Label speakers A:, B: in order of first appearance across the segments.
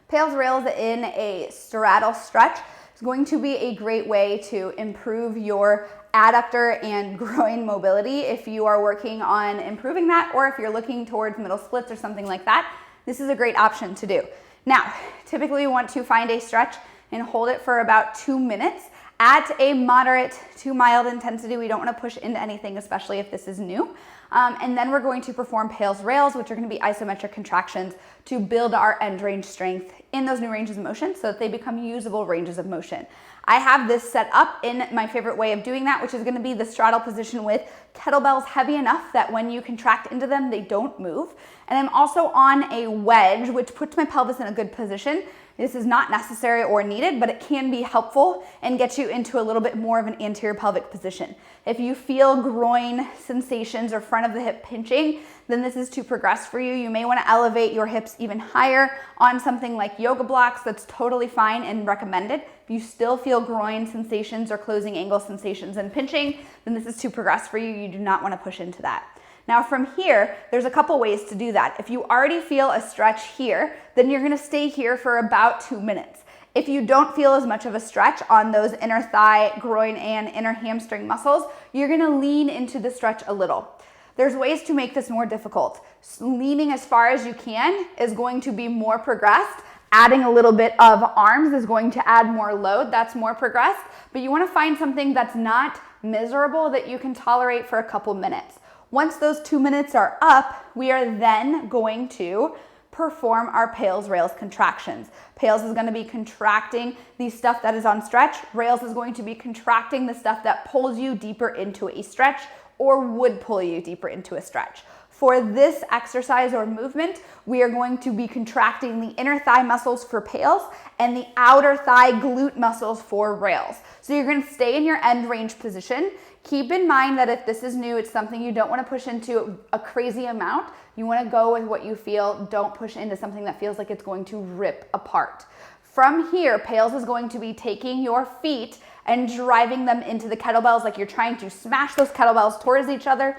A: PAILs Rails in a straddle stretch is going to be a great way to improve your adductor and groin mobility if you are working on improving that, or if you're looking towards middle splits or something like that. This is a great option to do. Now, typically you want to find a stretch and hold it for about 2 minutes at a moderate to mild intensity. We don't want to push into anything, especially if this is new. And then we're going to perform PAILs Rails, which are going to be isometric contractions to build our end range strength in those new ranges of motion so that they become usable ranges of motion. I have this set up in my favorite way of doing that, which is going to be the straddle position with kettlebells heavy enough that when you contract into them, they don't move. And I'm also on a wedge, which puts my pelvis in a good position. This is not necessary or needed, but it can be helpful and get you into a little bit more of an anterior pelvic position. If you feel groin sensations or front of the hip pinching, then this is to progress for you. You may want to elevate your hips even higher on something like yoga blocks. That's totally fine and recommended. If you still feel groin sensations or closing angle sensations and pinching, then this is to progress for you. You do not want to push into that. Now from here, there's a couple ways to do that. If you already feel a stretch here, then you're gonna stay here for about 2 minutes. If you don't feel as much of a stretch on those inner thigh, groin, and inner hamstring muscles, you're gonna lean into the stretch a little. There's ways to make this more difficult. Leaning as far as you can is going to be more progressed. Adding a little bit of arms is going to add more load. That's more progressed, but you wanna find something that's not miserable that you can tolerate for a couple minutes. Once those 2 minutes are up, we are then going to perform our PAILs Rails contractions. PAILs is going to be contracting the stuff that is on stretch. Rails is going to be contracting the stuff that pulls you deeper into a stretch or would pull you deeper into a stretch. For this exercise or movement, we are going to be contracting the inner thigh muscles for PAILs and the outer thigh glute muscles for Rails. So you're going to stay in your end range position. Keep in mind that if this is new, it's something you don't want to push into a crazy amount. You want to go with what you feel. Don't push into something that feels like it's going to rip apart. From here, PAILs is going to be taking your feet and driving them into the kettlebells like you're trying to smash those kettlebells towards each other,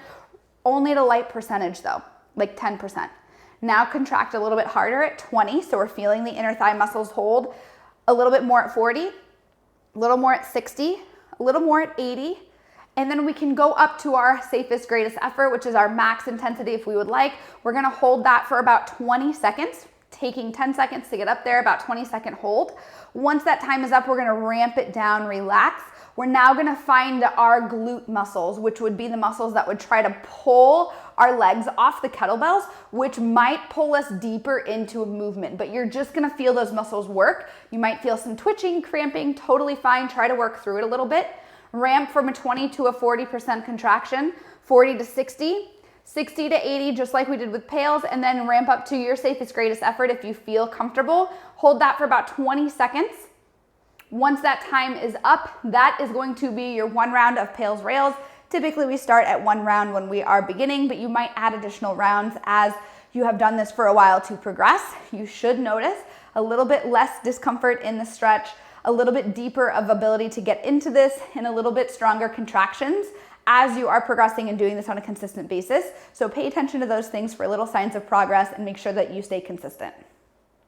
A: only at a light percentage though, like 10%. Now contract a little bit harder at 20, so we're feeling the inner thigh muscles hold. A little bit more at 40, a little more at 60, a little more at 80, and then we can go up to our safest, greatest effort, which is our max intensity if we would like. We're gonna hold that for about 20 seconds, taking 10 seconds to get up there, about 20-second hold. Once that time is up, we're gonna ramp it down, relax. We're now gonna find our glute muscles, which would be the muscles that would try to pull our legs off the kettlebells, which might pull us deeper into a movement, but you're just gonna feel those muscles work. You might feel some twitching, cramping, totally fine. Try to work through it a little bit. Ramp from a 20 to a 40% contraction, 40 to 60, 60 to 80, just like we did with PAILs, and then ramp up to your safest, greatest effort if you feel comfortable. Hold that for about 20 seconds. Once that time is up, that is going to be your 1 round of PAILs Rails. Typically we start at 1 round when we are beginning, but you might add additional rounds as you have done this for a while to progress. You should notice a little bit less discomfort in the stretch, a little bit deeper of ability to get into this, and a little bit stronger contractions as you are progressing and doing this on a consistent basis. So pay attention to those things for little signs of progress and make sure that you stay consistent.